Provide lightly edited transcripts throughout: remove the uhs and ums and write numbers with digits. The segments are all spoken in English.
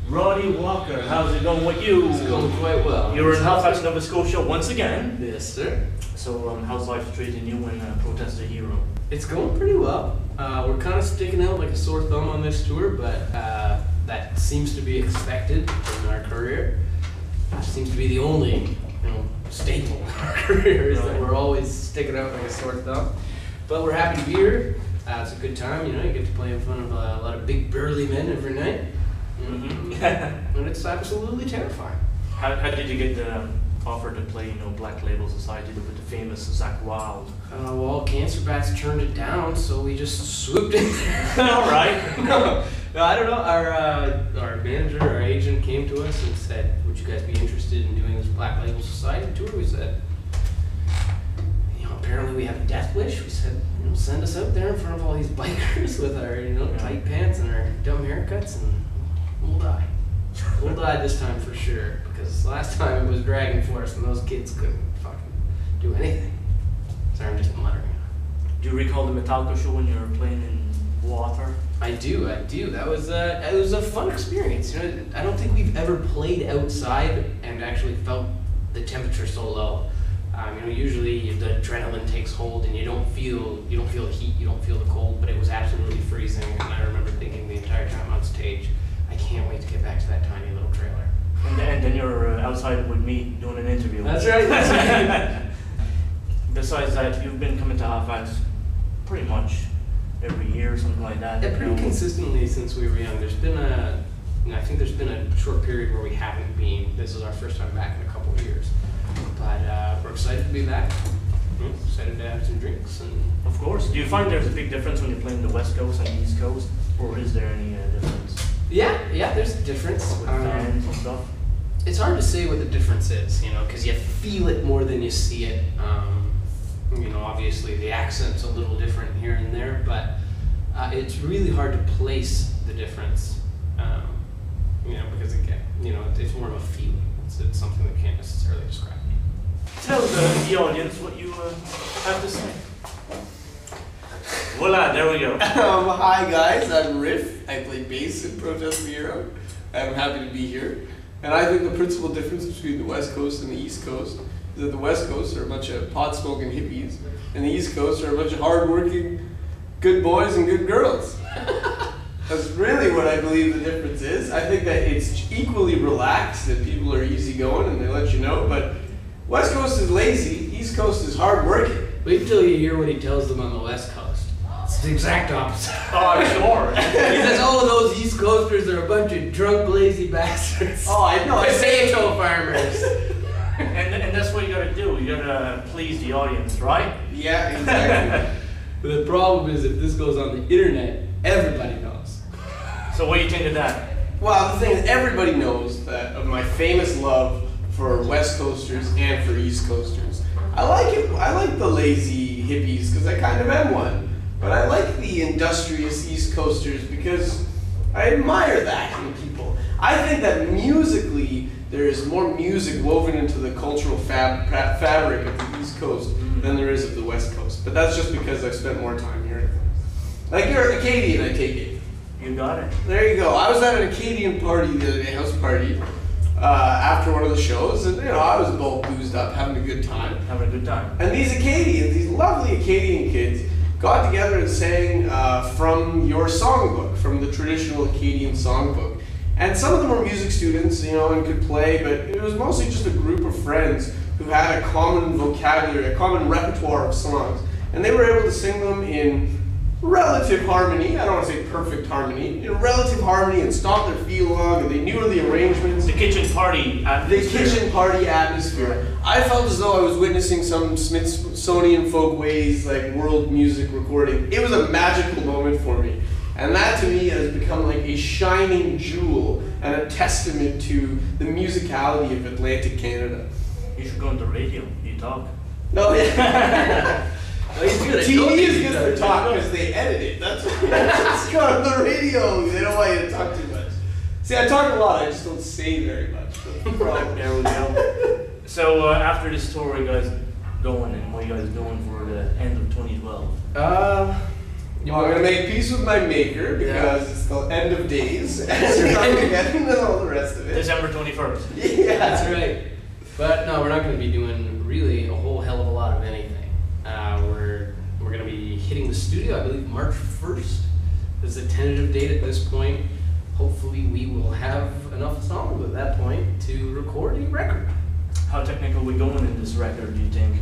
Rody Walker, how's it going with you? It's going quite well. You're in Halifax, Nova Scotia once again. Yes, sir. So, how's life treating you in Protest a Hero? It's going pretty well. We're kind of sticking out like a sore thumb on this tour, but that seems to be expected in our career. It seems to be the only, staple in our career is that we're always sticking out like a sore thumb. But we're happy to be here. It's a good time, you get to play in front of a lot of big burly men every night. And it's absolutely terrifying. How did you get the offer to play, Black Label Society with the famous Zach Wild? Well, Cancer Bats turned it down, so we just swooped in there. All right. No, I don't know. Our manager, our agent came to us and said, would you guys be interested in doing this Black Label Society tour? We said, apparently we have a death wish. We said, send us out there in front of all these bikers with our, tight pants and our dumb haircuts, and we'll die. We'll die this time for sure, because last time it was Dragon Force and those kids couldn't fucking do anything. Sorry, I'm just muttering. Do you recall the Metallica show when you were playing in water? I do. That was it was a fun experience. I don't think we've ever played outside and actually felt the temperature so low. Usually the adrenaline takes hold and you don't feel the heat, you don't feel the cold, but it was absolutely freezing. And I remember thinking the entire time on stage, I can't wait to get back to that tiny little trailer. And then you're outside with me doing an interview. That's right. Besides that, you've been coming to Halifax pretty much every year, something like that. Yeah, pretty consistently since we were young. I think there's been a short period where we haven't been. This is our first time back in a couple of years. But we're excited to be back. Excited to have some drinks. And of course. Do you find there's a big difference when you're playing the West Coast and the East Coast? Or is there any difference? Yeah, there's a difference. With fans and stuff? It's hard to say what the difference is, because you feel it more than you see it. Obviously the accent's a little different here and there, but it's really hard to place the difference. Because again, it's more of a feeling. It's something that can't necessarily describe. Tell the audience what you have to say. Voila, there we go. Hi guys, I'm Arif. I play bass in Protest a Hero. I'm happy to be here. And I think the principal difference between the West Coast and the East Coast is that the West Coast are a bunch of pot-smoking hippies, and the East Coast are a bunch of hard-working good boys and good girls. That's really what I believe the difference is. I think that it's equally relaxed, that people are easygoing and they let you know, but West Coast is lazy, East Coast is hard-working. Wait till you hear what he tells them on the West Coast. It's the exact opposite. Oh, sure. He says, those East Coasters are a bunch of drunk, lazy bastards. Oh, I know. Potato farmers. and that's what you gotta do. You gotta please the audience, right? Yeah, exactly. But the problem is, if this goes on the internet, everybody knows. So what do you think of that? Well, the thing is, everybody knows that of my famous love for West Coasters and for East Coasters. I like it. I like the lazy hippies because I kind of am one. But I like the industrious East Coasters because I admire that in people. I think that musically, there is more music woven into the cultural fabric of the East Coast than there is of the West Coast. But that's just because I've spent more time here. Like, you're Acadian, I take it. You got it. There you go. I was at an Acadian party the other day, house party, after one of the shows, and I was both boozed up, having a good time. Having a good time. And these Acadians, these lovely Acadian kids, got together and sang from your songbook, from the traditional Acadian songbook. And some of them were music students, and could play, but it was mostly just a group of friends who had a common vocabulary, a common repertoire of songs. And they were able to sing them in relative harmony. I don't want to say perfect harmony. In relative harmony, and stomp their feet along, and they knew the arrangements. The kitchen party atmosphere. The kitchen party atmosphere. I felt as though I was witnessing some Smithsonian Folkways world music recording. It was a magical moment for me. And that to me has become like a shining jewel and a testament to the musicality of Atlantic Canada. You should go on the radio. You talk. No, yeah. Oh, he's good. TV is good for talk because they edit it. That's what's going on the radio. They don't want you to talk too much. See, I talk a lot. I just don't say very much. There we go. So after this tour, are you guys going, and what are you guys doing for the end of 2012? Well, I'm gonna make peace with my maker because it's the end of days and you're not getting all the rest of it. December 21st. Yeah, That's right. But no, we're not going to be doing really a whole hell of a lot of anything. We're going to be hitting the studio, I believe, March 1st. There's a tentative date at this point. Hopefully, we will have enough songs at that point to record a record. How technical are we going in this record, do you think?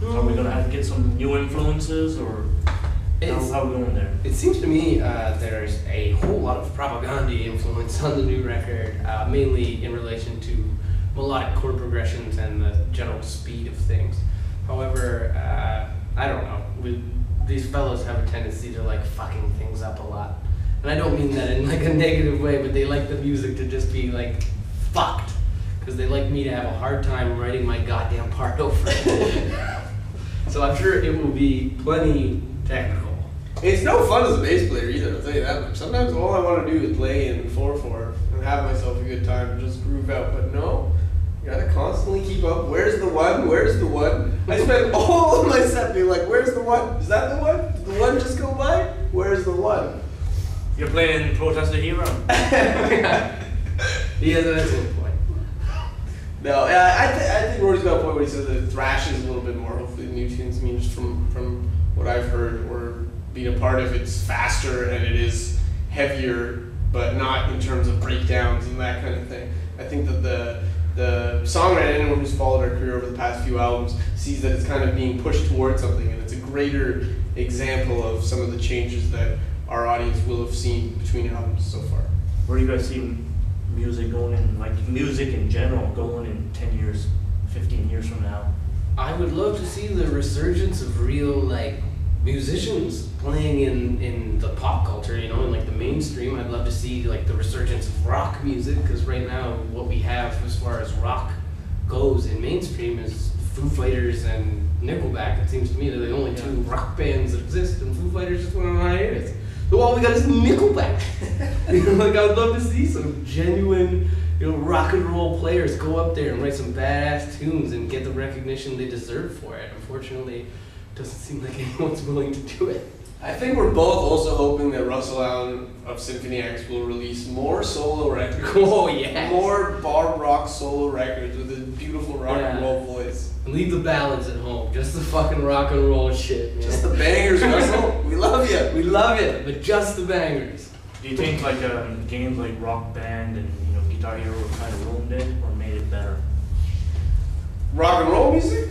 Are we going to have to get some new influences, or how are we going there? It seems to me there's a whole lot of propaganda influence on the new record, mainly in relation to melodic chord progressions and the general speed of things. However, I don't know. These fellows have a tendency to like fucking things up a lot. And I don't mean that in like a negative way, but they like the music to just be like fucked. Because they like me to have a hard time writing my goddamn part over it. So I'm sure it will be plenty technical. It's no fun as a bass player either, I'll tell you that much. Sometimes all I want to do is play in 4/4 and have myself a good time and just groove out. But no, you gotta constantly keep up. Where's the one? Where's the one? I spent all of my set being like, where's the one? Is that the one? Did the one just go by? Where's the one? You're playing Protest the Hero. He has an excellent point. No, I think Rody's got a point where he says that it thrashes a little bit more. Hopefully the new tunes, I mean, just from what I've heard or being a part of, it's faster and it is heavier, but not in terms of breakdowns and that kind of thing. I think that the songwriter, anyone who's followed our career over the past few albums, sees that it's kind of being pushed towards something, and it's a greater example of some of the changes that our audience will have seen between albums so far. Where do you guys see music going in, like music in general, going in 10 years, 15 years from now? I would love to see the resurgence of real like musicians playing in the pop culture, you know, in like the mainstream. I'd love to see like the resurgence of rock music, because right now what we have as far as rock goes in mainstream is Foo Fighters and Nickelback. It seems to me they're the only two rock bands that exist, and Foo Fighters just went on hiatus. So all we got is Nickelback. You know, like I'd love to see some genuine, you know, rock and roll players go up there and write some badass tunes and get the recognition they deserve for it. Unfortunately, it doesn't seem like anyone's willing to do it. I think we're both also hoping that Russell Allen of Symphony X will release more solo records. Oh yeah. More bar rock solo records with a beautiful rock and roll voice. And leave the ballads at home. Just the fucking rock and roll shit, man. Just the bangers, Russell. We love you. We love it, but just the bangers. Do you think like games like Rock Band and Guitar Hero kind of ruined it or made it better? Rock and roll music,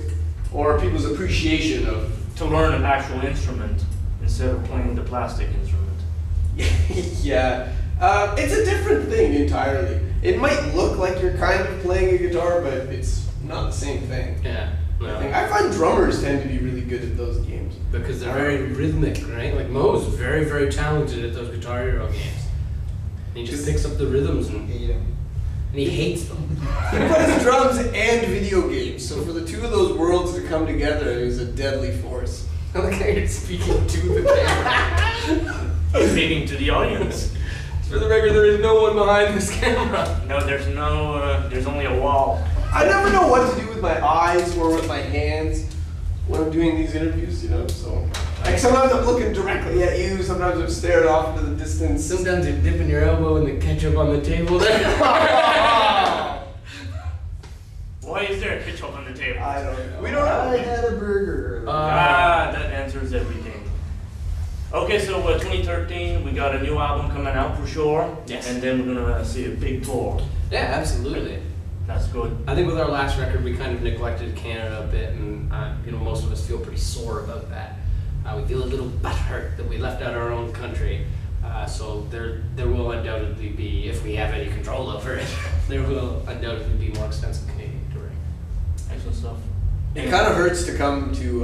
or people's appreciation of To learn an actual instrument instead of playing the plastic instrument. yeah, it's a different thing entirely. It might look like you're kind of playing a guitar, but it's not the same thing. Yeah. No. I find drummers tend to be really good at those games. Because they're very rhythmic, right? Like Mo's very, very talented at those Guitar Hero games. And he just picks up the rhythms and he hates them. He plays drums and video games, so for the two of those worlds to come together, it was a deadly force. I like how you're speaking to the camera. He's speaking to the audience. For the record, there is no one behind this camera. No, there's only a wall. I never know what to do with my eyes or with my hands when I'm doing these interviews, you know, so. Like sometimes I'm looking directly at you, sometimes I'm staring off into the distance. Sometimes you're dipping your elbow in the ketchup on the table there. Why is there a ketchup on the table? I don't know. We don't know. I had a burger. That answers everything. Okay, so 2013, we got a new album coming out for sure. Yes. And then we're gonna see a big tour. Yeah, absolutely. That's good. I think with our last record, we kind of neglected Canada a bit, and most of us feel pretty sore about that. We feel a little butthurt that we left out our own country. So there will undoubtedly be, if we have any control over it, there will undoubtedly be more extensive Canadian touring. Excellent stuff. It kind of hurts to come to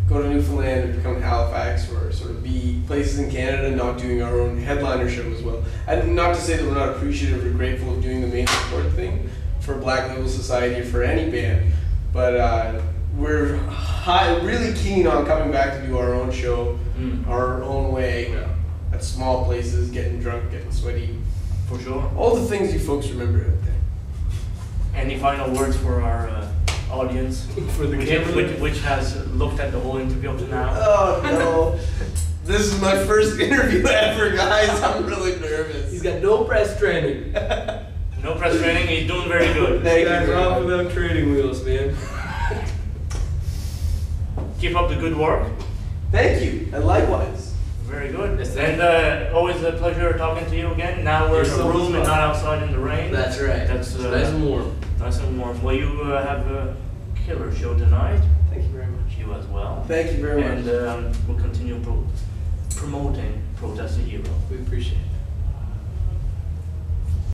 go to Newfoundland or to come to Halifax or sort of be places in Canada not doing our own headliner show as well. And not to say that we're not appreciative or grateful of doing the main support thing for Black Label Society or for any band, but we're really keen on coming back to do our own show, our own way, at small places, getting drunk, getting sweaty. For sure. All the things you folks remember out there. Any final words for our audience, For the camera. which has looked at the whole interview up to now. Oh no. This is my first interview ever, guys. I'm really nervous. He's got no press training. No press training, he's doing very good. Thank you Guys, very off much. with them training wheels, man. Keep up the good work. Thank you, and likewise. Very good. Yes, And always a pleasure talking to you again. Now we're in a Yourself as room and well. not outside in the rain. That's right. That's It's nice and warm. nice and warm. Well, you have a killer show tonight. Thank you very much. You as well. Thank you very much. And we'll continue promoting Protest the Hero. We appreciate it.